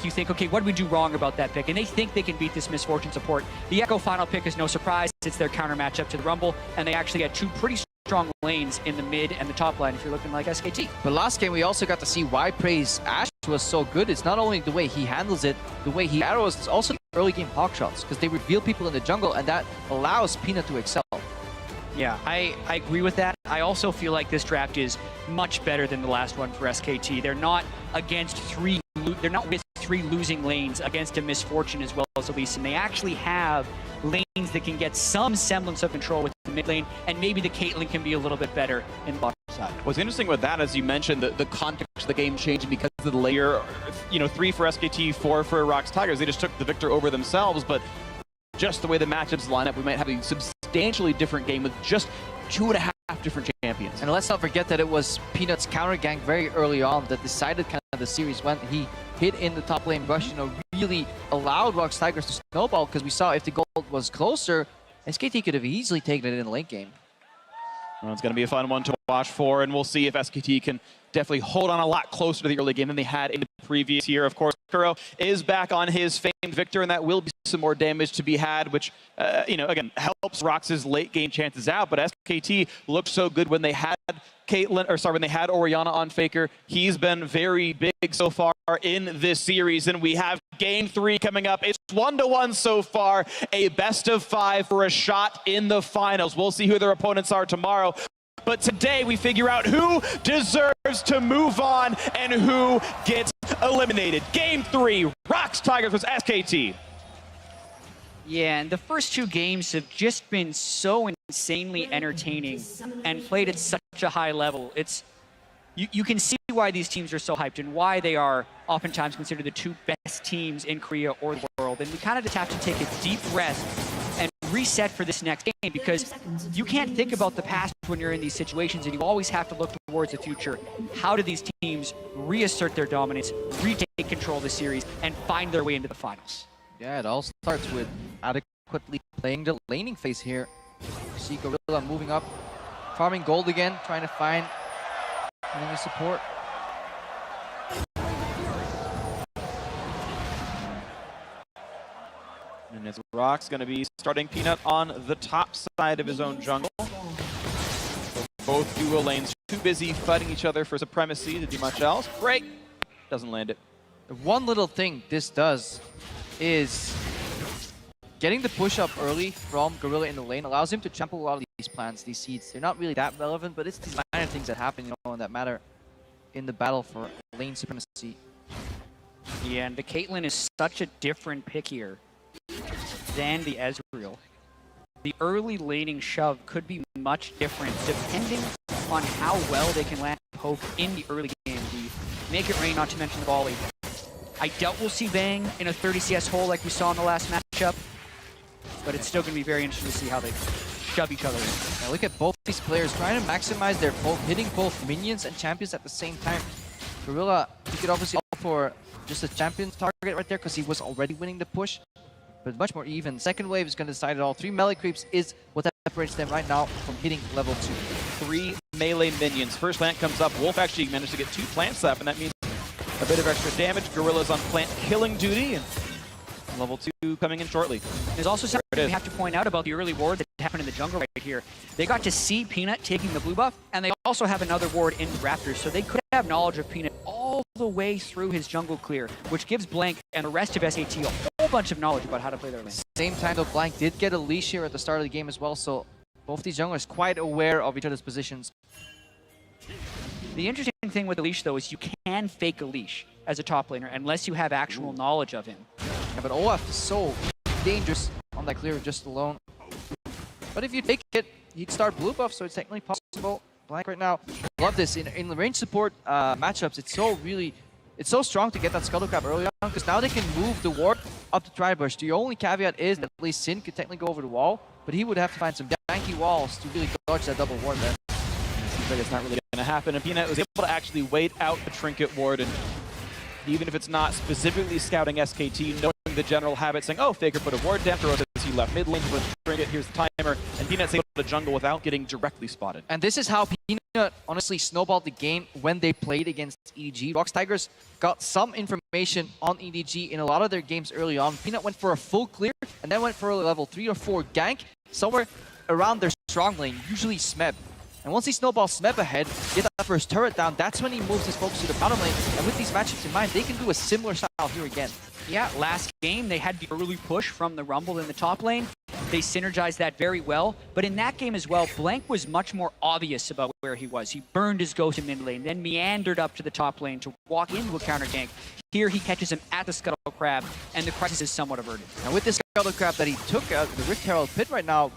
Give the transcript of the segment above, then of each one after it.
you think, okay, what did we do wrong about that pick? And they think they can beat this Misfortune support. The Echo final pick is no surprise. It's their counter matchup to the Rumble, and they actually had two pretty strong lanes in the mid and the top line if you're looking like SKT. But last game, we also got to see why Praise Ash was so good. It's not only the way he handles it, the way he arrows, it's also the early game hawk shots, because they reveal people in the jungle, and that allows Peanut to excel. Yeah, I agree with that. I also feel like this draft is much better than the last one for SKT. They're not against they're not with three losing lanes against a Misfortune as well as Elise, and they actually have lanes that can get some semblance of control with the mid lane, and maybe the Caitlyn can be a little bit better in the bottom side. What's interesting with that, as you mentioned, the context of the game changing because of the layer, 3 for SKT, 4 for ROX Tigers. They just took the victor over themselves, but just the way the matchups line up, we might have a substantially different game with just 2.5 different champions. And let's not forget that it was Peanut's counter gank very early on that decided kind of the series when he hit in the top lane rush, really allowed ROX Tigers to snowball, because we saw if the gold was closer, SKT could have easily taken it in the late game. Well, it's going to be a fun one to watch for, and we'll see if SKT can definitely hold on a lot closer to the early game than they had in the previous year. Of course, Kuro is back on his famed victor, and that will be some more damage to be had, which, again, helps ROX's late game chances out. But SKT looked so good when they had when they had Orianna on Faker. He's been very big so far in this series, and we have game 3 coming up. It's 1-1 so far, a best of 5 for a shot in the finals. We'll see who their opponents are tomorrow. But today we figure out who deserves to move on and who gets eliminated. Game 3, ROX Tigers vs SKT. Yeah, and the first 2 games have just been so insanely entertaining and played at such a high level. You can see why these teams are so hyped and why they are oftentimes considered the 2 best teams in Korea or the world. And we kind of just have to take a deep breath and reset for this next game, because you can't think about the past when you're in these situations, and you always have to look towards the future. How do these teams reassert their dominance, retake control of the series, and find their way into the finals? Yeah, it all starts with adequately playing the laning phase here. You see Gorilla moving up, farming gold again, trying to find enemy support. And as ROX going to be starting Peanut on the top side of his own jungle. Both duo lanes too busy fighting each other for supremacy to do much else. Great. Doesn't land it. The one little thing this does is getting the push up early from Gorilla in the lane allows him to trample a lot of these plants, these seeds. They're not really that relevant, but it's these minor things that happen, and that matter in the battle for lane supremacy. Yeah, and the Caitlyn is such a different pick here than the Ezreal. The early laning shove could be much different depending on how well they can land poke in the early game. The make it rain, not to mention the volley. I doubt we'll see Bang in a 30 CS hole like we saw in the last matchup, but it's still going to be very interesting to see how they shove each other in. Now look at both these players trying to maximize their poke, hitting both minions and champions at the same time. Gorilla, he could obviously opt for just a champion target right there because he was already winning the push, but much more even. Second wave is going to decide it all. 3 melee creeps is what separates them right now from hitting level 2. 3 melee minions. First plant comes up. Wolf actually managed to get 2 plants up, and that means a bit of extra damage. Gorilla's on plant killing duty, and level 2 coming in shortly. There's also something we have to point out about the early ward that happened in the jungle right here. They got to see Peanut taking the blue buff, and they also have another ward in Raptors, so they could have knowledge of Peanut all the way through his jungle clear, which gives Blank and the rest of SKT a whole bunch of knowledge about how to play their lane. Same time though, Blank did get a leash here at the start of the game as well, so both these junglers quite aware of each other's positions. The interesting thing with the leash though is you can fake a leash as a top laner unless you have actual knowledge of him. Yeah, but Olaf is so dangerous on that clear just alone. But if you take it, he'd start blue buff, so it's technically possible. Blank right now, love this. In the range support matchups, it's so strong to get that Scuttle Crab early on, because now they can move the ward up the Tri-Bush. The only caveat is that at least Sin could technically go over the wall, but he would have to find some janky walls to really dodge that double ward there. Seems like it's not really going to happen. And Peanut was able to actually wait out the Trinket ward, and even if it's not specifically scouting SKT, knowing the general habit, saying, oh, Faker put a ward down, throw says he SKT left mid lane to bring it. Here's the timer, and Peanut's able to jungle without getting directly spotted. And this is how Peanut honestly snowballed the game when they played against EDG. ROX Tigers got some information on EDG in a lot of their games early on. Peanut went for a full clear and then went for a level 3 or 4 gank somewhere around their strong lane, usually Smeb. And once he snowballs Smeb ahead, get that first turret down, that's when he moves his focus to the bottom lane. And with these matchups in mind, they can do a similar style here again. Yeah, last game they had the early push from the Rumble in the top lane. They synergized that very well. But in that game as well, Blank was much more obvious about where he was. He burned his ghost in mid lane, then meandered up to the top lane to walk into a counter gank. Here he catches him at the Scuttle Crab, and the crisis is somewhat averted. And with this Scuttle Crab that he took out the Rift Herald pit right now,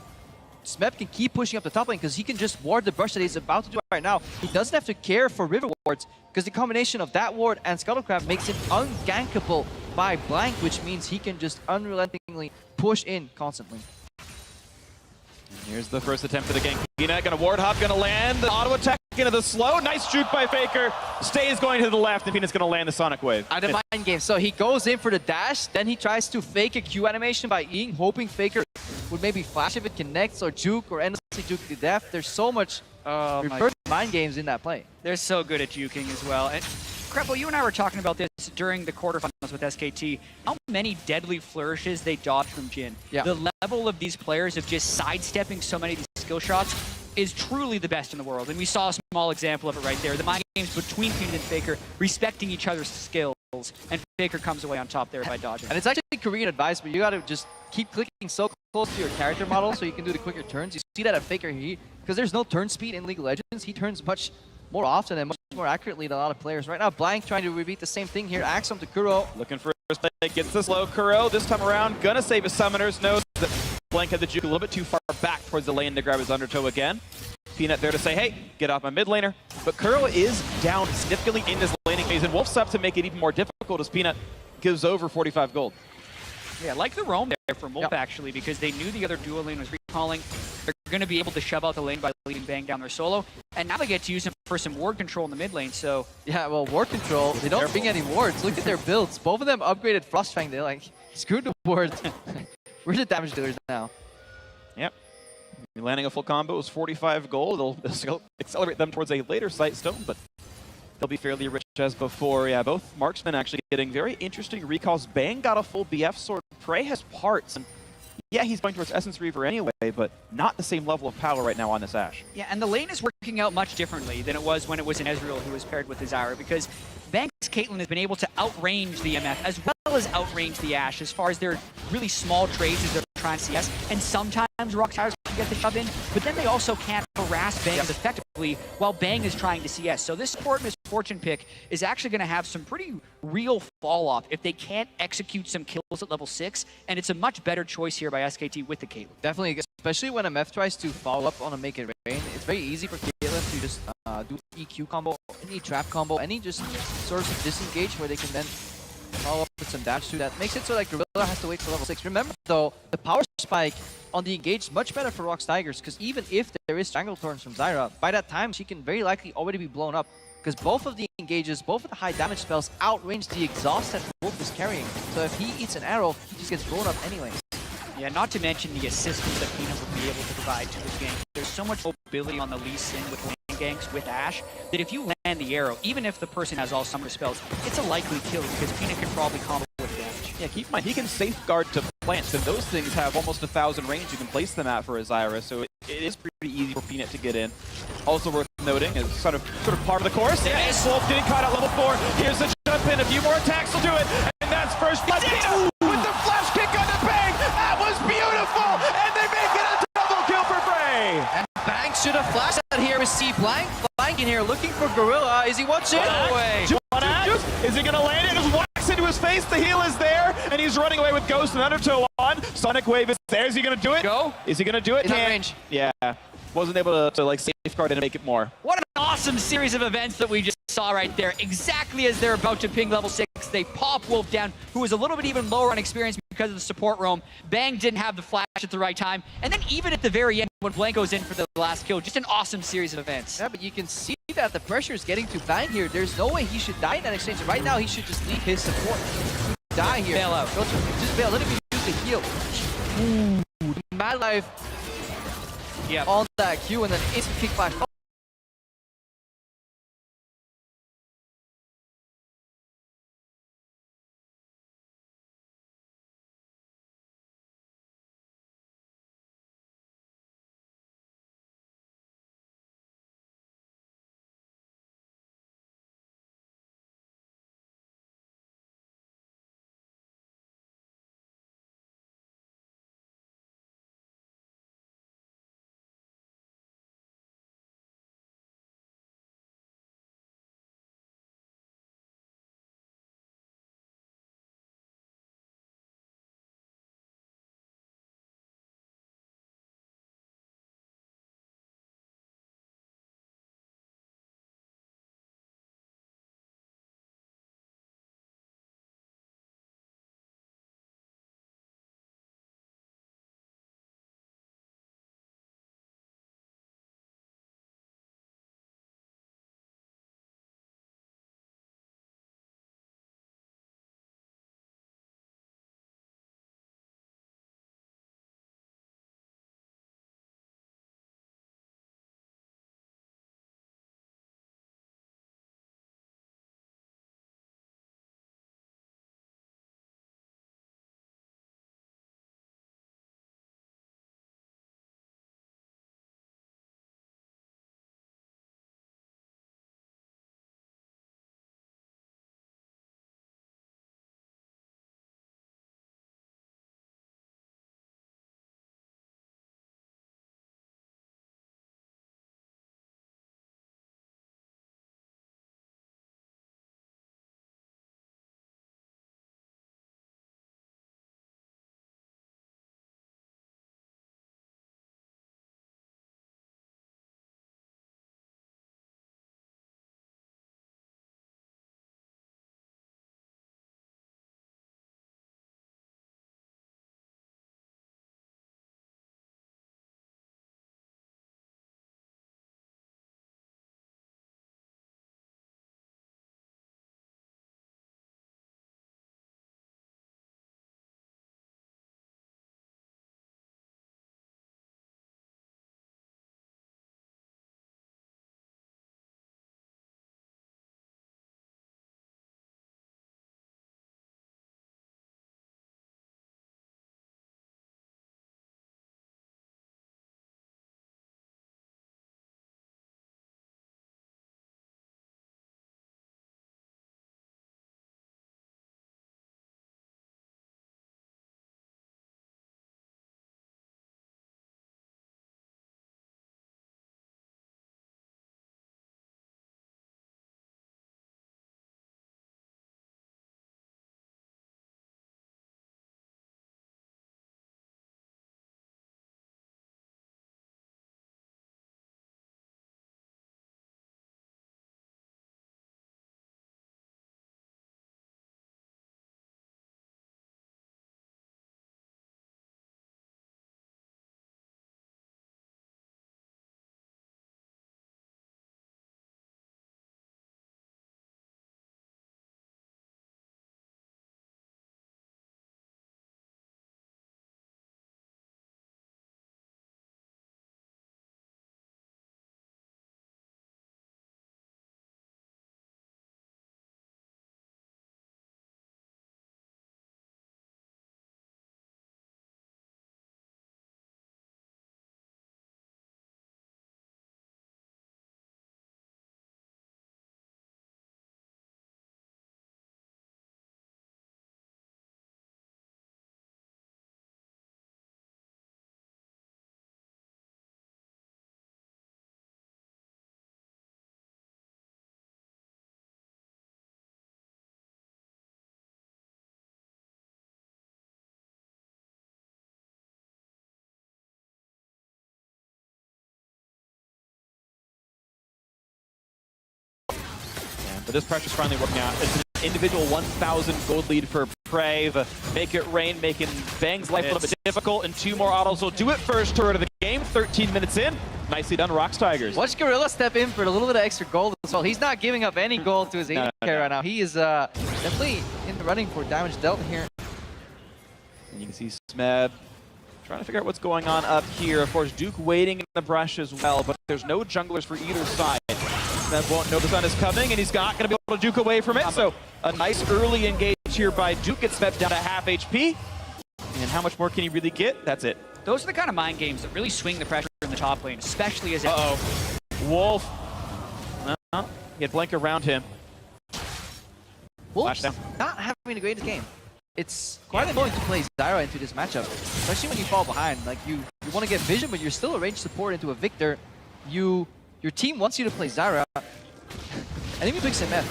Smeb can keep pushing up the top lane because he can just ward the burst that he's about to do right now. He doesn't have to care for river wards because the combination of that ward and Scuttle Crab makes him ungankable by Blank, which means he can just unrelentingly push in constantly. And here's the first attempt at the gank. Peanut gonna ward hop, gonna land the auto attack into the slow. Nice juke by Faker. Stays going to the left, and Peanut's gonna land the Sonic Wave. Out of mind game. So he goes in for the dash, then he tries to fake a Q animation by Eing, hoping Faker would maybe flash if it connects, or juke, or endlessly juke to death. There's so much reverse mind games in that play. They're so good at juking as well. And Krepo, you and I were talking about this during the quarterfinals with SKT. How many deadly flourishes they dodged from Jhin. Yeah. The level of these players of just sidestepping so many of these skill shots is truly the best in the world. And we saw a small example of it right there. The mind games between Peanut and Faker, respecting each other's skills. And Faker comes away on top there by dodging. And it's actually Korean advice, but you gotta just keep clicking so close to your character model so you can do the quicker turns. You see that at Faker here, because there's no turn speed in League of Legends. He turns much more often and much more accurately than a lot of players. Right now, Blank trying to repeat the same thing here. Axum to Kuro. Looking for his play, gets this low. Kuro this time around, gonna save his summoners. Knows that Blank had the juke a little bit too far back towards the lane to grab his undertow again. Peanut there to say, hey, get off my mid laner. But Kuro is down significantly in this laning phase, and Wolf's up to make it even more difficult as Peanut gives over 45 gold. Yeah, like the roam there from Wolf actually, because they knew the other dual lane was recalling. They're going to be able to shove out the lane by leading Bang down their solo, and now they get to use him for some ward control in the mid lane. So yeah, well, ward control. They don't bring any wards. Look at their builds. Both of them upgraded Frostfang. They're like, screw the wards. We're the damage dealers now. Yep. Landing a full combo is 45 gold. It'll accelerate them towards a later sight stone, but they'll be fairly rich as before. Yeah, both marksmen actually getting very interesting recalls. Bang got a full BF sword. Prey has parts, and yeah, he's going towards Essence Reaver anyway, but not the same level of power right now on this Ashe. yeah, and the lane is working out much differently than it was when it was in Ezreal who was paired with his Zyra, because Bang's Caitlyn has been able to outrange the MF as well as outrange the Ashe as far as their really small trades as they're trying CS, and sometimes ROX Tigers can get the shove in, but then they also can't harass Bang as effectively while Bang is trying to CS. So this support misfortune pick is actually going to have some pretty real fall off if they can't execute some kills at level 6, and it's a much better choice here by SKT with the Caitlyn. Definitely, especially when MF tries to follow up on a Make It Rain. It's very easy for Caitlyn to just do EQ combo, any trap combo, any just sort of disengage where they can then follow up with some dash too. That makes it so like Gorilla has to wait for level 6. Remember though, the power spike on the engage is much better for ROX Tigers, because even if there is Strangle Thorns from Zyra, by that time she can very likely already be blown up, because both of the engages, both of the high damage spells outrange the exhaust that Wolf is carrying. So if he eats an arrow, he just gets blown up anyway. Yeah, not to mention the assistance that Peanut would be able to provide to this game. There's so much mobility on the Lee Sin with lane ganks with Ashe that if you land the arrow, even if the person has all summoner spells, it's a likely kill because Peanut can probably combo with damage. Yeah, keep in mind, he can safeguard to plants, and those things have almost 1,000 range you can place them at for a Zyra, so it is pretty easy for Peanut to get in. Also worth noting is sort of part of the course. There is Wolf getting caught at level 4. Here's the jump in. A few more attacks will do it, and that's first blood. Peanut with the flash kick on the Bang. That was beautiful, and they make it a double kill for Frey. And Bang should have flashed out here with C. Blank in here looking for Gorilla. Is he watching? No way. Is he gonna land it? Just walks into his face. The heal is there, and he's running away with Ghost and Undertow on. Sonic Wave is there. Is he gonna do it? Go. Is he gonna do it? In that range. Yeah. Wasn't able to like safeguard it and make it more. What an awesome series of events that we just saw right there. Exactly as they're about to ping level 6, they pop Wolf down, who was a little bit even lower on experience because of the support roam. Bang didn't have the flash at the right time. And then even at the very end, when Blank goes in for the last kill, just an awesome series of events. Yeah, but you can see that the pressure is getting to Bang here. There's no way he should die in that exchange. Right now, he should just leave his support to die here. Bail out. Just bail. Let him use the heal. Mad Life on that Q and then instant kick flash. But this pressure's finally working out. It's an individual 1,000 gold lead for Prey. The Make It Rain making Bang's life a little bit difficult, and 2 more autos will do it. First turret of the game, 13 minutes in. Nicely done, ROX Tigers. Watch Gorilla step in for a little bit of extra gold as well. He's not giving up any gold to his AD carry right now. He is definitely in the running for damage dealt here. And you can see Smeb Trying to figure out what's going on up here. Of course, Duke waiting in the brush as well, but there's no junglers for either side. That won't know the sun is coming, and he's not going to be able to juke away from it. So a nice early engage here by Duke. Gets stepped down to half HP. And how much more can he really get? That's it. Those are the kind of mind games that really swing the pressure in the top lane, especially as Wolf. He had Blink around him. Wolf's not having the greatest game. It's quite annoying to play Zyra into this matchup, especially when you fall behind. Like you want to get vision, but you're still a ranged support into a Victor. Your team wants you to play Zyra, and if you pick MF,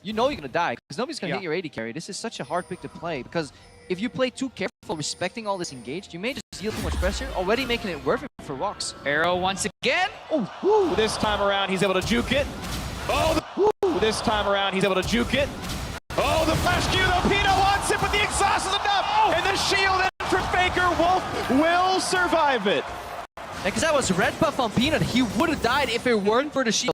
you know you're gonna die because nobody's gonna hit your AD carry. This is such a hard pick to play because if you play too careful, respecting all this engaged, you may just yield too much pressure, already making it worth it for ROX. Arrow once again. Ooh, this time around, he's able to juke it. This time around, he's able to juke it. Oh, the flash Q though. Pino wants it, but the exhaust is enough. And the shield in from Faker. Wolf will survive it. Because that was red buff on Peanut. He would have died if it weren't for the shield.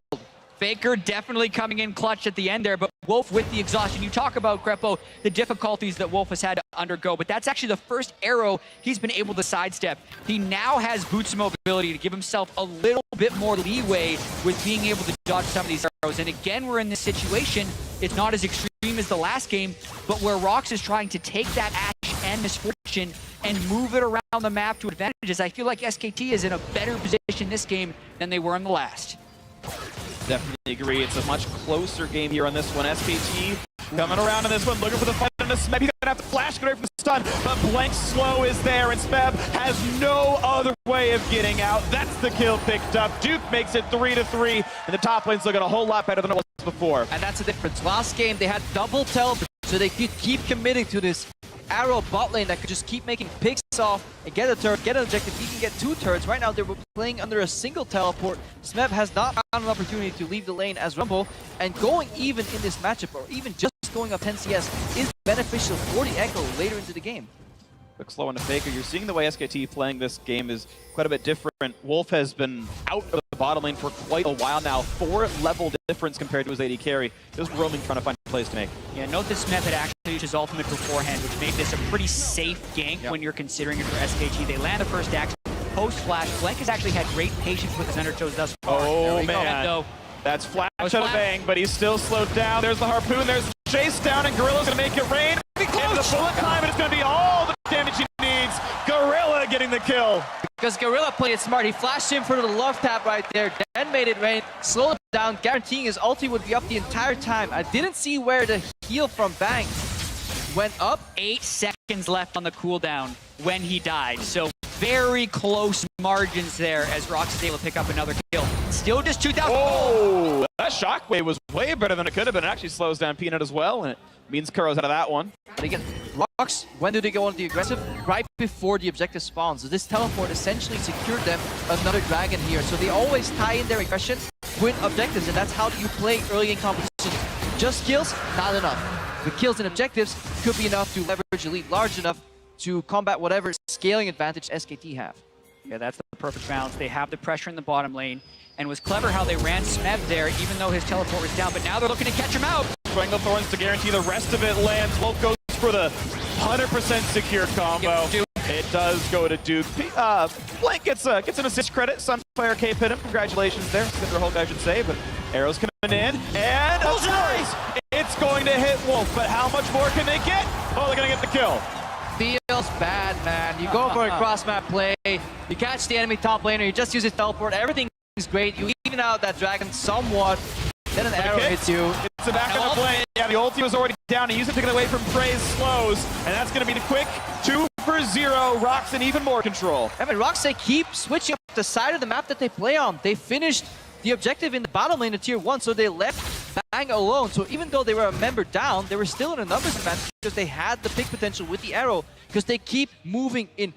Faker definitely coming in clutch at the end there, but Wolf with the exhaustion. You talk about, Greppo, the difficulties that Wolf has had to undergo, but that's actually the first arrow he's been able to sidestep. He now has boots of mobility to give himself a little bit more leeway with being able to dodge some of these arrows. And again, we're in this situation. It's not as extreme as the last game, but where ROX is trying to take that Ashe and Misfortune and move it around the map to advantages. I feel like SKT is in a better position this game than they were in the last. Definitely agree. It's a much closer game here on this one. SKT coming around on this one, looking for the fight on the Smeb. He's gonna have to flash, get away from the stun, but Blank Slow is there, and Smeb has no other way of getting out. That's the kill picked up. Duke makes it 3-3, and the top lane's looking a whole lot better than it was before. And that's the difference. Last game, they had double teleport, so they could keep committing to this arrow bot lane that could just keep making picks off and get a turret, get an objective, even get 2 turrets. Right now, they're playing under a single teleport. Smeb has not found an opportunity to leave the lane as Rumble, and going even in this matchup, or even just going up 10 CS, is beneficial for the Echo later into the game. Quick slow into Faker. You're seeing the way SKT playing this game is quite a bit different. Wolf has been out of the bottom lane for quite a while now. 4-level difference compared to his AD carry. Just roaming, trying to find plays to make. Yeah, note this Smeb had actually used his ultimate beforehand, which made this a pretty safe gank when you're considering it for SKT. They land the first axe, post-flash. Blank has actually had great patience with his undertows thus far. Oh, man. That's flash out of bang, but he's still slowed down. There's the harpoon, there's the chase down, and Gorilla's gonna make it rain. And the bullet time, and it's gonna be all the damage he needs. Gorilla getting the kill. Because Gorilla played it smart. He flashed in for the love tap right there, then made it rain, slowed him down, guaranteeing his ulti would be up the entire time. I didn't see where the heal from Bang went up. 8 seconds left on the cooldown when he died. So very close margins there as ROX is able to pick up another kill. Still just 2,000. Oh, that shockwave was way better than it could have been. It actually slows down Peanut as well, and it means Kuro's out of that one. But again, ROX, when do they go on the aggressive? Right before the objective spawns. So this teleport essentially secured them another dragon here. So they always tie in their aggression with objectives, and that's how you play early in competition. Just kills, not enough. The kills and objectives could be enough to leverage elite large enough to combat whatever scaling advantage SKT have. Yeah, that's the perfect balance. They have the pressure in the bottom lane, and it was clever how they ran Smeb there, even though his teleport was down, but now they're looking to catch him out. Stranglethorns to guarantee the rest of it lands. Wolf goes for the 100% secure combo. It does go to Duke. Blank gets an assist credit. Sunfire Cape hit him. Congratulations there. Cinder Hulk, I should say, but arrows coming in, and of course, it's going to hit Wolf, but how much more can they get? Oh, they're going to get the kill. Feels bad, man. You go for a cross-map play, you catch the enemy top laner, you just use his teleport, everything is great. You even out that dragon somewhat, then an arrow hits you. It's a back on the play. Yeah, the ulti was already down. He used it to get away from Prey's slows, and that's going to be the quick 2-for-0. ROX in even more control. I mean, ROX, they keep switching up the side of the map that they play on. They finished the objective in the bottom lane of Tier 1, so they left Bang alone. So even though they were a member down, they were still in a numbers advantage because they had the pick potential with the arrow, because they keep moving in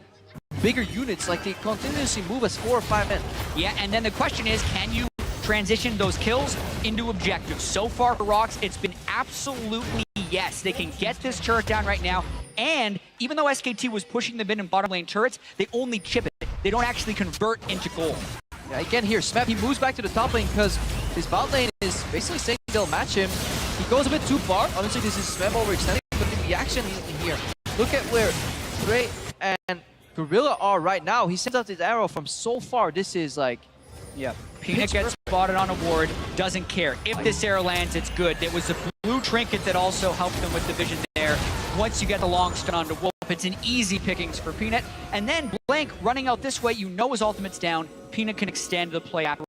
bigger units, like they continuously move as 4 or 5 men. Yeah, and then the question is, can you transition those kills into objectives? So far for ROX, it's been absolutely yes. They can get this turret down right now, and even though SKT was pushing the mid and bottom lane turrets, they only chip it. They don't actually convert into gold. Yeah, again here, Smeb, he moves back to the top lane because his bot lane is basically saying they'll match him. He goes a bit too far. Honestly, this is Smeb overextending, but the reaction here, look at where Prey and Gorilla are right now. He sends out his arrow from so far. This is like... Yeah, Peanut gets spotted on a ward, doesn't care. If this arrow lands, it's good. It was the blue trinket that also helped him with the vision there. Once you get the long stun onto Wolf, it's an easy pickings for Peanut. And then Blank running out this way, you know his ultimate's down. Peanut can extend the play after.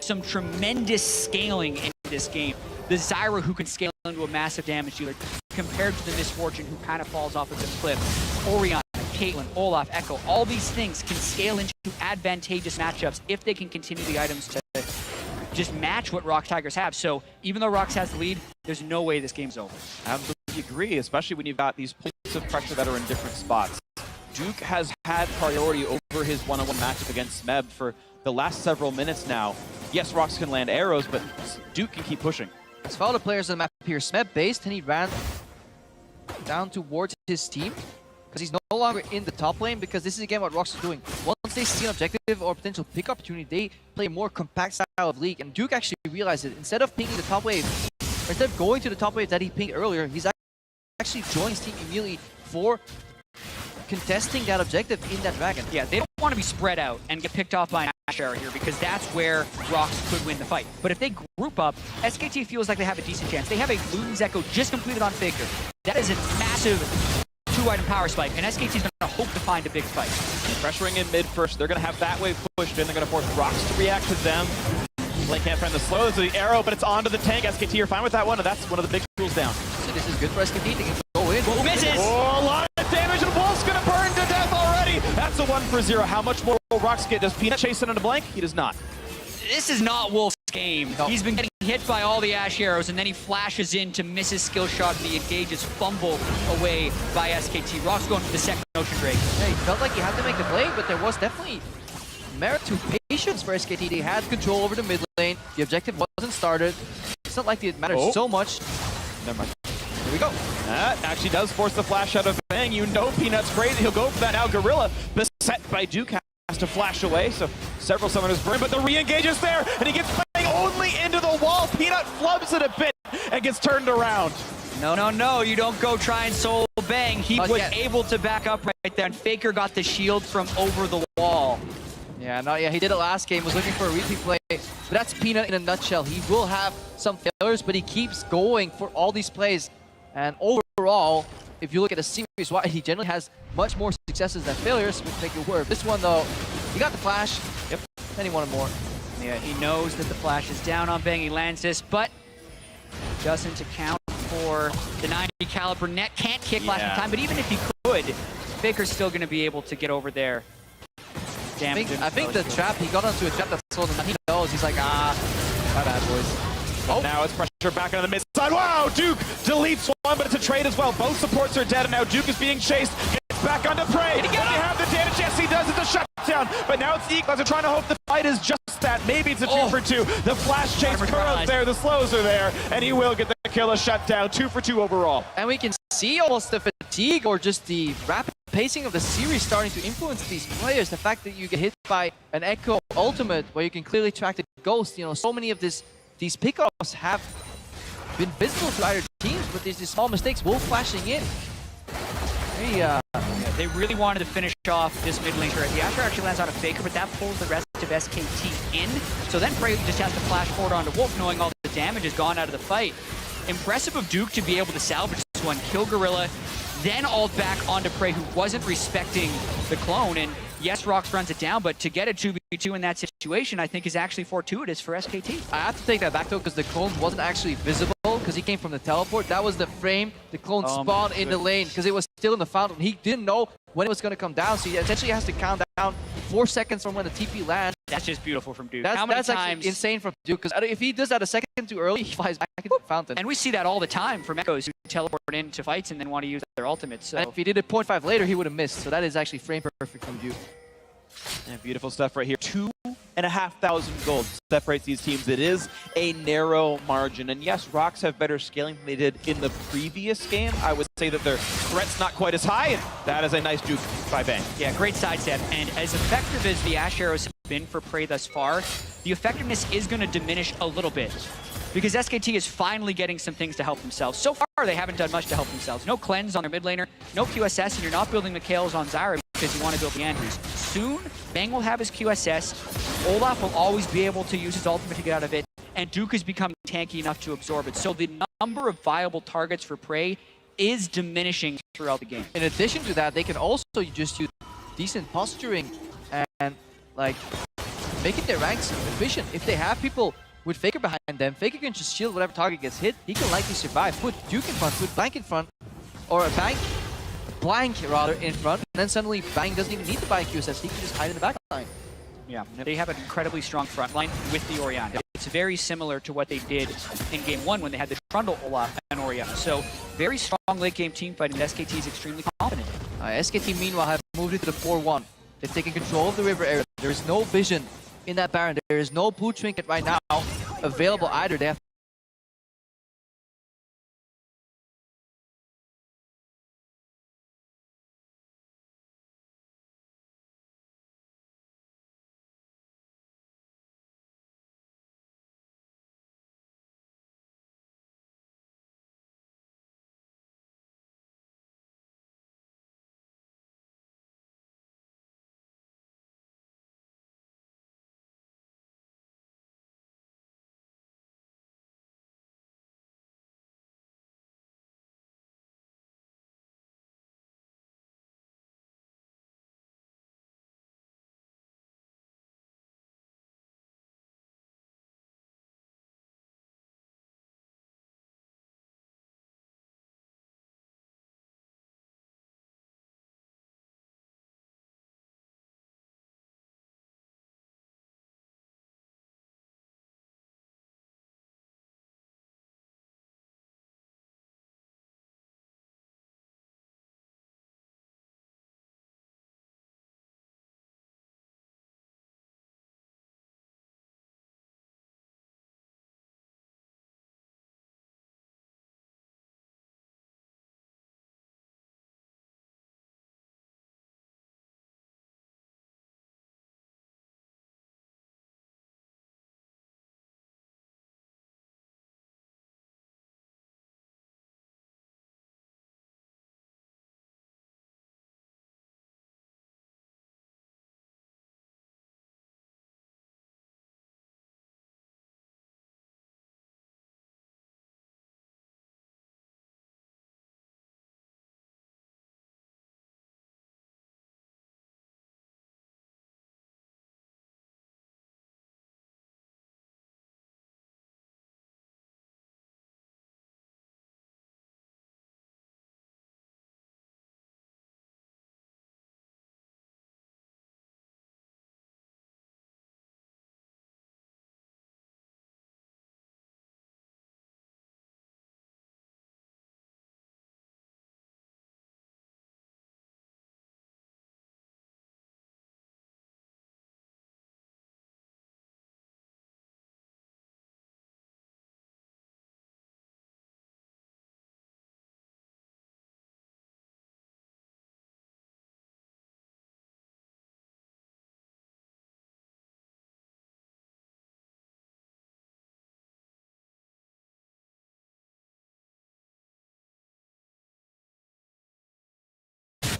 Some tremendous scaling in this game. The Zyra who can scale into a massive damage dealer compared to the Misfortune who kind of falls off of the cliff. Orion, Caitlyn, Olaf, Echo, all these things can scale into advantageous matchups if they can continue the items to just match what ROX Tigers have. So even though ROX has the lead, there's no way this game's over. Absolutely agree, especially when you've got these points of pressure that are in different spots. Duke has had priority over his one-on-one matchup against Smeb for the last several minutes now. Yes, ROX can land arrows, but Duke can keep pushing. Let's follow the players on the map here. Smeb based, and he ran down towards his team because he's no longer in the top lane, because this is again what ROX is doing. Once they see an objective or potential pick opportunity, they play a more compact style of League, and Duke actually realized it. Instead of pinging the top wave, or instead of going to the top wave that he pinged earlier, he's actually joined his team immediately for contesting that objective in that dragon. Yeah, they don't want to be spread out and get picked off by an Ashe Arrow here, because that's where ROX could win the fight. But if they group up, SKT feels like they have a decent chance. They have a Luden's Echo just completed on Faker. That is a massive two-item power spike, and SKT is going to hope to find a big fight. Pressuring in mid first, they're going to have that wave pushed in. They're going to force ROX to react to them. Blake can't find the slow. There's the arrow, but it's onto the tank. SKT are fine with that one, and that's one of the big tools down. So this is good for SKT. They can go in. Oh, misses! Oh, a lot of damage, and Wolf's gonna burn to death already. That's a 1-for-0. How much more will ROX get? Does Peanut chase it into Blank? He does not. This is not Wolf's game. No. He's been getting hit by all the Ash arrows, and then he flashes in to miss his skill shot, and the engage is fumbled away by SKT. ROX going for the second Ocean Drake. Yeah, he felt like he had to make the play, but there was definitely merit to patience for SKT. They had control over the mid lane. The objective wasn't started. It's not like it mattered so much. Never mind. Here we go. That actually does force the flash out of Bang. You know Peanut's crazy. He'll go for that now. Gorilla beset by Duke has to flash away, so several summoners burn, but the re-engage is there, and he gets Bang only into the wall. Peanut flubs it a bit and gets turned around. No, you don't go try and solo Bang. He Not was yet. able to back up right there, and Faker got the shield from over the wall. Yeah, not yet. He did it last game, was looking for a repeat play, but that's Peanut in a nutshell. He will have some failures, but he keeps going for all these plays. And overall, if you look at the series wide, he generally has much more successes than failures, which make it work. This one, though, he got the flash. Yep. Then he wanted more. Yeah, he knows that the flash is down on Bang. He lands this, but doesn't account for the 90 caliber net. Can't kick last time, but even if he could, Faker's still going to be able to get over there. I think the trap, he got onto a trap that's sold him, and he knows. He's like, my bad, boys. Oh, now it's pressure back on the mid side. Wow, Duke deletes one, but it's a trade as well. Both supports are dead, and now Duke is being chased. Gets back onto Prey. They have the damage. Yes, he does. It's a shutdown. But now it's the Equalizer trying to hope the fight is just that. Maybe it's a 2-for-2. The flash chase, Kuro's there, the slows are there, and he will get the kill, a shutdown. 2-for-2 overall. And we can see almost the fatigue or just the rapid pacing of the series starting to influence these players. The fact that you get hit by an Echo Ultimate where you can clearly track the Ghost. You know, so many of these pickoffs have been visible to either teams, but there's these small mistakes. Wolf flashing in. They really wanted to finish off this mid lane turret. The Asher actually lands on a Faker, but that pulls the rest of SKT in. So then Prey just has to flash forward onto Wolf, knowing all the damage is gone out of the fight. Impressive of Duke to be able to salvage this one, kill Gorilla, then ult back onto Prey, who wasn't respecting the clone. And yes, ROX runs it down, but to get a 2v2 in that situation, I think is actually fortuitous for SKT. I have to take that back though, because the clone wasn't actually visible, because he came from the teleport. That was the frame the clone spawned in the lane, because it was still in the fountain. He didn't know when it was going to come down, so he essentially has to count down 4 seconds from when the TP lands. That's just beautiful from Duke. That's, How many that's times? actually insane from Duke, because if he does that a second too early, he flies back into the fountain. And we see that all the time from Echoes who teleport into fights and then want to use their ultimates. So And if he did it 0.5 later, he would have missed. So that is actually frame perfect from Duke. Yeah, beautiful stuff right here. 2,500 gold separates these teams. It is a narrow margin. And yes, ROX have better scaling than they did in the previous game. I would say that their threat's not quite as high, and that is a nice juke by Bang. yeah, great sidestep. And as effective as the Ash arrows have been for Prey thus far, the effectiveness is going to diminish a little bit. Because SKT is finally getting some things to help themselves. So far, they haven't done much to help themselves. No cleanse on their mid laner, no QSS, and you're not building Mikhails on Zyra because you want to build the Andrews. Soon, Bang will have his QSS. Olaf will always be able to use his ultimate to get out of it, and Duke is becoming tanky enough to absorb it. So the number of viable targets for Prey is diminishing throughout the game. In addition to that, they can also just use decent posturing and like making their ranks efficient. If they have people with Faker behind them, Faker can just shield whatever target gets hit. He can likely survive. Put Duke in front, put Blank in front, or a Blank rather in front, and then suddenly Bang doesn't even need to buy a QSS. He can just hide in the back line. Yeah, they have an incredibly strong front line with the Orianna. It's very similar to what they did in Game 1 when they had the Trundle, Olaf, and Orianna. So very strong late game team fight, and SKT is extremely confident. SKT meanwhile have moved into the 4-1. They've taken control of the river area. There is no vision in that Baron. There is no blue trinket right now available either. They have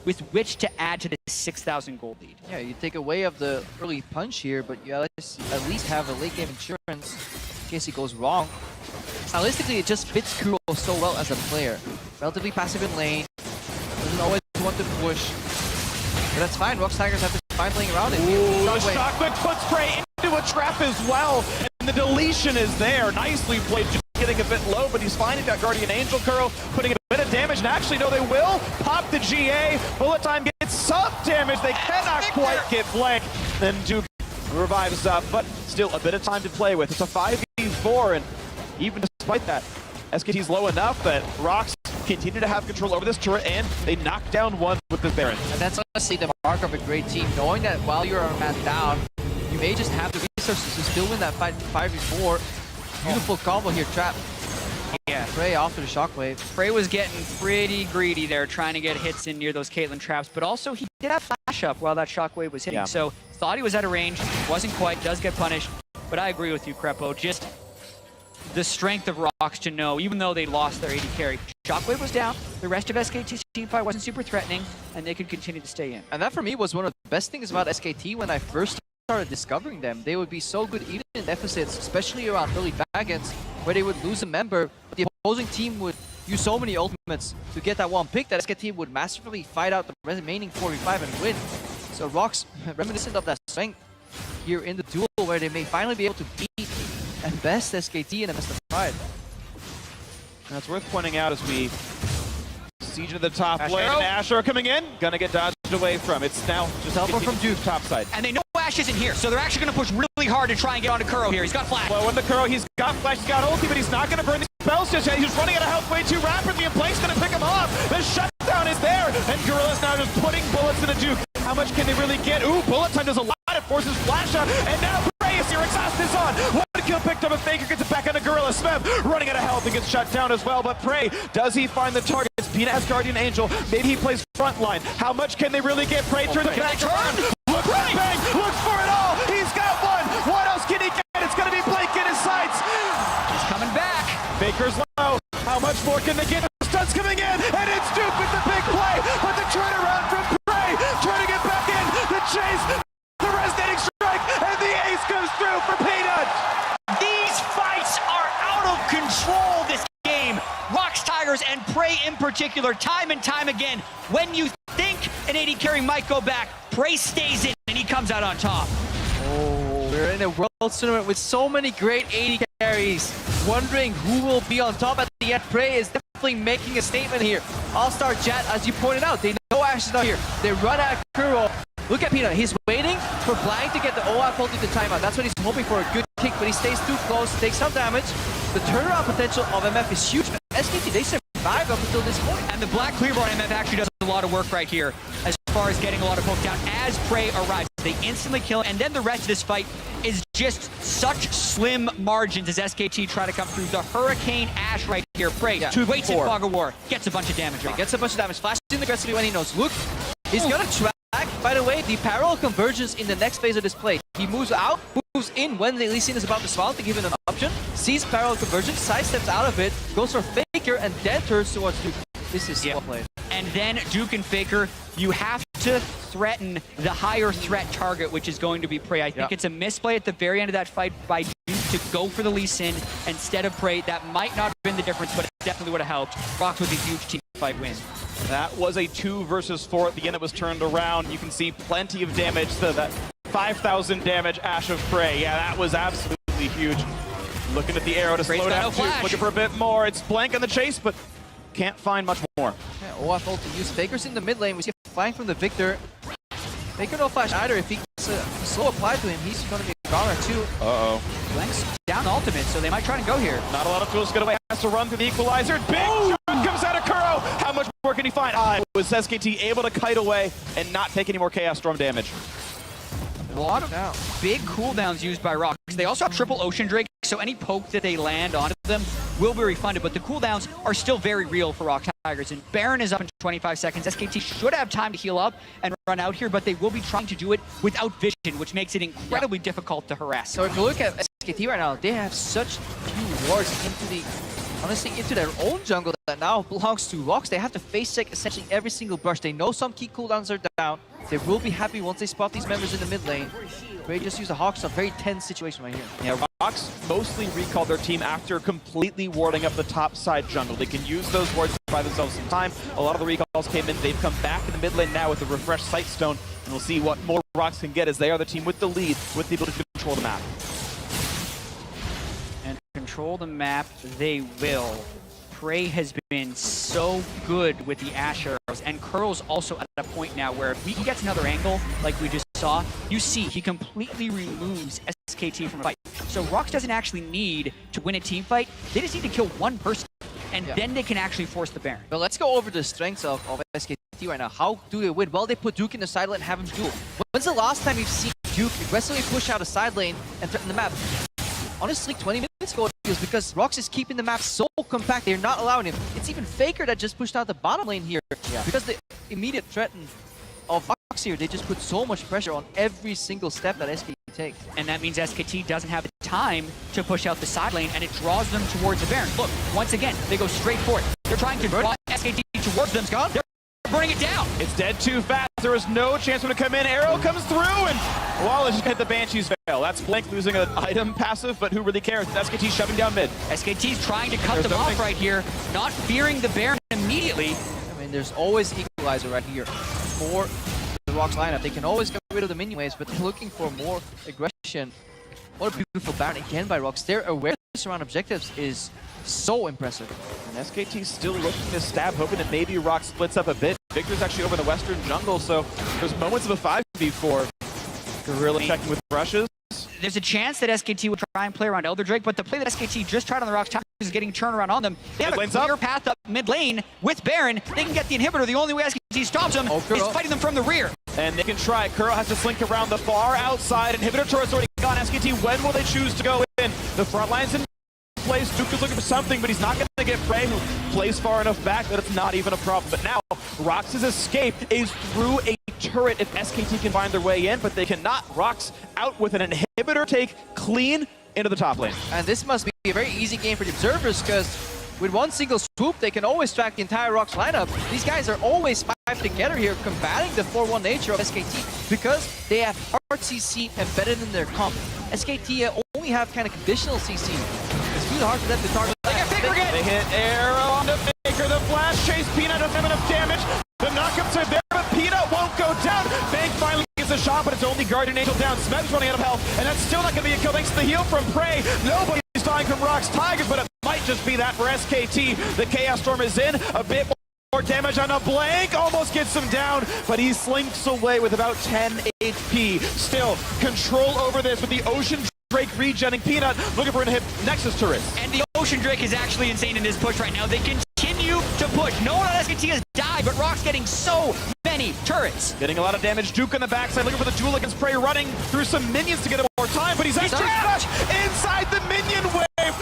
with which to add to the 6,000 gold lead. Yeah, you take away of the early punch here, but you at least have a late game insurance in case it goes wrong. Stylistically, it just fits Kuro so well as a player. Relatively passive in lane, doesn't always want to push. But that's fine, ROX Tigers have been fine playing around it. Ooh, the shockwave puts Prey into a trap as well, and the deletion is there. Nicely played, just getting a bit low, but he's finding that Guardian Angel. Kuro putting a bit of damage, and actually, no, they will pop the GA. Bullet Time gets some damage. They cannot quite get Blank. Then Duke revives up, but still a bit of time to play with. It's a 5v4, and even despite that, SKT's low enough that ROX continue to have control over this turret, and they knock down one with the Baron. And that's honestly the mark of a great team, knowing that while you're a man down, you may just have the resources to still win that fight 5v4. Beautiful combo here, trap. Yeah. Prey off to the shockwave. Prey was getting pretty greedy there, trying to get hits in near those Caitlyn traps, but also he did have flash up while that shockwave was hitting, so thought he was out of range, wasn't quite, does get punished, but I agree with you, Crepo. Just the strength of ROX to know, even though they lost their AD carry, shockwave was down, the rest of SKT's teamfight wasn't super threatening, and they could continue to stay in. And that for me was one of the best things about SKT when I first started discovering them. They would be so good even in deficits, especially around early backends, where they would lose a member, but the opposing team would use so many ultimates to get that one pick that SKT would masterfully fight out the remaining 4v5 and win. So ROX, reminiscent of that strength here in the duel, where they may finally be able to beat and best SKT in a best of 5. And it's worth pointing out as we siege into the top Ash lane. Arrow. Asher coming in, gonna get dodged away from. It's now just Teleport from Duke. top side. And they know Ash isn't here, so they're actually going to push really hard to try and get onto Kuro here. He's got flash. Well, when the Kuro, he's got flash, he's got ulti, but he's not gonna burn these spells just yet. He's running out of health way too rapidly, and Blake's gonna pick him off. The shutdown is there, and Gorilla's now just putting bullets into Duke. How much can they really get? Ooh, Bullet Time does a lot. It forces flash out, and now Prey is here. Exhaust is on. One kill picked up, a Faker gets it back onto Gorilla. Smith running out of health and gets shut down as well, but Prey, does he find the targets? Peanut has Guardian Angel. Maybe he plays frontline. How much can they really get? Prey turns the back around. Look, bang, looks for it all. He's got one. What else can he get? It's gonna be Blake in his sights. He's coming back. Faker's low. How much more can they get? The stun's coming in, and it's Duke with the big play. But the turnaround from Prey, trying to get back in. The chase, the resonating strike, and the ace comes through for Peanut. These fights are out of control this game. ROX Tigers and Prey in particular, time and time again. When you think an AD carry might go back, Prey stays in and he comes out on top. Oh, we're in a world tournament with so many great AD carries. Wondering who will be on top at the end. Prey is definitely making a statement here. All-Star Jet, as you pointed out, they know Ash is not here. They run at Kuro. Look at Peanut, he's waiting for Blank to get the OF ulti to timeout. That's what he's hoping for, a good kick, but he stays too close, takes some damage. The turnaround potential of MF is huge. SKT, they survived up until this point. And the Black Cleaver on MF actually does a lot of work right here as far as getting a lot of poke down. As Prey arrives, they instantly kill him, and then the rest of this fight is just such slim margins as SKT try to come through. The Hurricane Ash right here. Prey waits in Fog of War, gets a bunch of damage off. Gets a bunch of damage, flashes in aggressively when he knows. Look, he's gonna track. By the way, the parallel convergence in the next phase of this play. He moves out, moves in when the Lee Sin is about to spawn to give him an option, sees parallel convergence, sidesteps out of it, goes for Faker, and then turns towards Duke. This is well played. And then Duke and Faker, you have to threaten the higher threat target, which is going to be Prey. I think it's a misplay at the very end of that fight by Duke to go for the Lee Sin instead of Prey. That might not have been the difference, but it definitely would have helped. ROX with a huge team fight win. That was a 2 versus 4 at the end. It was turned around. You can see plenty of damage to that 5,000 damage Ash of Prey. Yeah, that was absolutely huge. Looking at the arrow to slow down Duke, looking for a bit more. It's Blank on the chase, but can't find much more. Yeah, OF ult to use. Faker's in the mid lane. We see a flank from the Victor. Faker no flash either. If he gets a slow apply to him, he's going to be a goner too. Uh-oh. Blank's down ultimate, so they might try to go here. Not a lot of tools to get away. Has to run through the equalizer. Big shot comes out of Kuro. How much more can he find? Was SKT able to kite away and not take any more Chaos Storm damage? A lot of big cooldowns used by ROX. They also have triple Ocean Drake, so any poke that they land onto them will be refunded, but the cooldowns are still very real for ROX Tigers. And Baron is up in 25 seconds. SKT should have time to heal up and run out here, but they will be trying to do it without vision, which makes it incredibly difficult to harass. So if you look at SKT right now, they have such few wards into the honestly into their own jungle that now belongs to ROX. They have to face check essentially every single brush. They know some key cooldowns are down. They will be happy once they spot these members in the mid lane. Bray just used a Hawk Stuff. Very tense situation right here. Yeah, ROX mostly recalled their team after completely warding up the top side jungle. They can use those wards to buy themselves some time. A lot of the recalls came in. They've come back in the mid lane now with the refreshed Sightstone. And we'll see what more ROX can get as they are the team with the lead, with the ability to control the map. And control the map, they will. Prey has been so good with the Ash arrows, and Curl's also at a point now where if he gets another angle, like we just saw, you see he completely removes SKT from a fight. So ROX doesn't actually need to win a team fight, they just need to kill one person, and then they can actually force the Baron. But let's go over the strengths of SKT right now. How do they win? Well, they put Duke in the side lane and have him duel. When's the last time you've seen Duke aggressively push out a side lane and threaten the map? Honestly, 20 minutes ago, it was because ROX is keeping the map so compact, they're not allowing him. It's even Faker that just pushed out the bottom lane here. Because the immediate threat of ROX here, they just put so much pressure on every single step that SKT takes. And that means SKT doesn't have the time to push out the side lane, and it draws them towards the Baron. Look, once again, they go straight for it. They're trying to draw SKT towards them. They're burning it down. It's dead too fast. There is no chance for him to come in. Arrow comes through, and Wallace just hit the Banshee's fail. That's Blank losing an item passive, but who really cares? SKT shoving down mid. SKT's trying to cut them off right here, not fearing the Baron immediately. I mean, there's always equalizer right here for the ROX lineup. They can always get rid of the minion waves, but they're looking for more aggression. What a beautiful Baron again by ROX. Their awareness around objectives is so impressive. And SKT's still looking to stab, hoping that maybe ROX splits up a bit. Victor's actually over the western jungle, so there's moments of a 5v4. Gorilla checking with brushes. There's a chance that SKT will try and play around Elder Drake, but the play that SKT just tried on the ROX Tigers is getting turned around on them. They have a clear path up mid lane with Baron. They can get the inhibitor. The only way SKT stops them is fighting them from the rear. And they can try. Kuro has to slink around the far outside. Inhibitor turret's already gone. SKT, when will they choose to go in? The front line's in place. Duke is looking for something, but he's not going to get Prey, who plays far enough back that it's not even a problem. But now, ROX's escape is through a turret if SKT can find their way in, but they cannot. ROX out with an inhibitor take clean into the top lane. And this must be a very easy game for the observers, because with one single swoop, they can always track the entire ROX lineup. These guys are always 5 together here, combating the 4-1 nature of SKT, because they have hard CC embedded in their comp. SKT only have kind of conditional CC. It's really hard for them to target. They hit arrow on the Faker. The flash chase. Peanut doesn't have enough damage. The knockups are there, but Peanut won't go down. Bank finally gets a shot, but it's only Guardian Angel down. Smeb's running out of health, and that's still not going to be a kill thanks to the heal from Prey. Nobody's dying from ROX Tigers, but it might just be that for SKT. The Chaos Storm is in. A bit more damage on a Blank. Almost gets him down, but he slinks away with about 10 HP. Still, control over this with the Ocean Drake regenning. Peanut looking for a hit Nexus turret. And the Ocean Drake is actually insane in this push right now. They continue to push. No one on SKT has died, but ROX getting so many turrets. Getting a lot of damage. Duke on the backside looking for the duel against Prey, running through some minions to get him more time, but he's actually trapped inside the minion wave.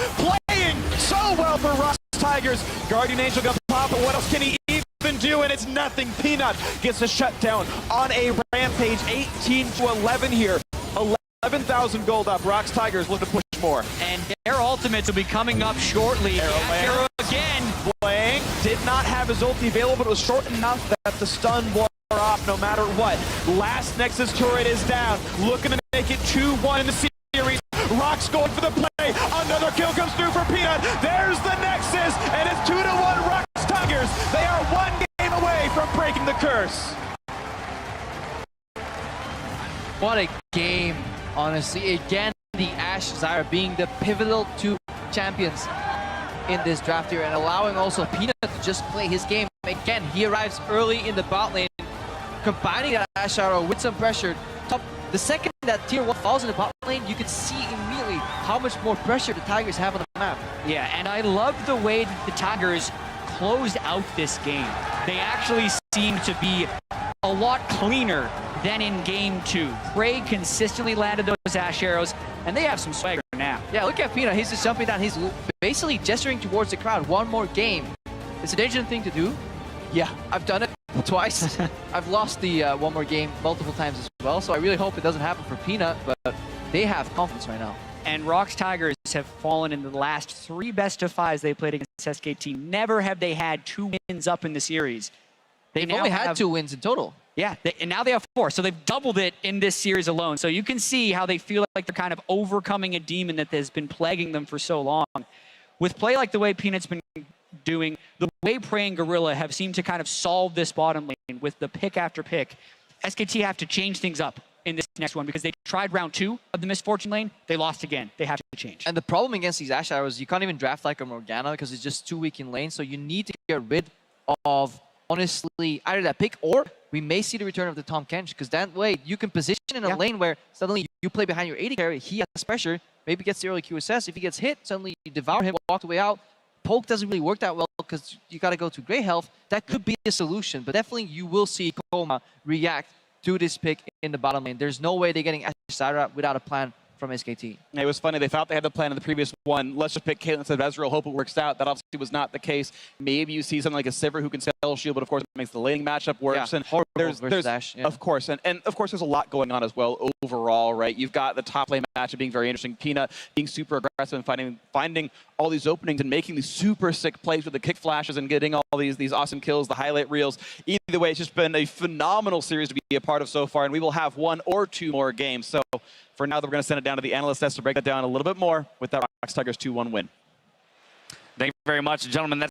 Playing so well for ROX Tigers. Guardian Angel gonna pop, but what else can he even do? And it's nothing. Peanut gets a shutdown on a rampage. 18-11 here. 11,000 gold up. ROX Tigers looking to push more. And their ultimates will be coming up shortly. Arrow again. Blank did not have his ulti available, but it was short enough that the stun wore off no matter what. Last Nexus turret is down. Looking to make it 2-1 in the series. ROX going for the play. Another kill comes through for Peanut. There's the Nexus, and it's 2-1 ROX Tigers. They are one game away from breaking the curse. What a game. Honestly, again, the Ashe Zyra being the pivotal 2 champions in this draft here, and allowing also Peanut to just play his game. Again, he arrives early in the bot lane, combining that Ashe Zyra with some pressure. The second that tier 1 falls in the bot lane, you can see immediately how much more pressure the Tigers have on the map. Yeah, and I love the way that the Tigers closed out this game. They actually seem to be a lot cleaner than in game 2. Prey consistently landed those Ashe arrows, and they have some swagger now. Yeah, look at Peanut. He's just jumping down. He's basically gesturing towards the crowd. One more game. It's a dangerous thing to do. Yeah, I've done it twice. I've lost the one more game multiple times as well, so I really hope it doesn't happen for Peanut, but they have confidence right now. And ROX Tigers games have fallen in the last 3 best-of-5s they played against SKT. Never have they had 2 wins up in the series. They've only had 2 wins in total. Yeah, and now they have 4. So they've doubled it in this series alone. So you can see how they feel like they're kind of overcoming a demon that has been plaguing them for so long. With play like the way Peanut's been doing, the way Prey and Gorilla have seemed to kind of solve this bottom lane with the pick after pick, SKT have to change things up in this next one because they tried round 2 of the Misfortune lane. They lost again. They have to change. And the problem against these Ashe Arrows, you can't even draft like a Morgana because it's just too weak in lane. So you need to get rid of, honestly, either that pick or we may see the return of the Tom Kench because that way you can position in a lane where suddenly you play behind your AD carry, he has pressure, maybe gets the early QSS. If he gets hit, suddenly you devour him, walk the way out. Poke doesn't really work that well because you got to go to Grey Health. That could be a solution, but definitely you will see Koma react to this pick in the bottom lane. There's no way they're getting Ashe Zyra without a plan from SKT. It was funny. They thought they had the plan in the previous one. Let's just pick Caitlyn instead of Ezreal, hope it works out. That obviously was not the case. Maybe you see something like a Sivir who can sell shield, but of course it makes the laning matchup worse. Yeah, and horrible there's Ashe, of course, and of course there's a lot going on as well overall, right? You've got the top lane matchup being very interesting. Peanut being super aggressive and finding all these openings and making these super sick plays with the kick flashes and getting all these awesome kills, the highlight reels. Either way, it's just been a phenomenal series to be a part of so far, and we will have 1 or 2 more games. So for now, we're going to send it down to the analyst desk to break that down a little bit more with that ROX Tigers 2-1 win. Thank you very much, gentlemen. That's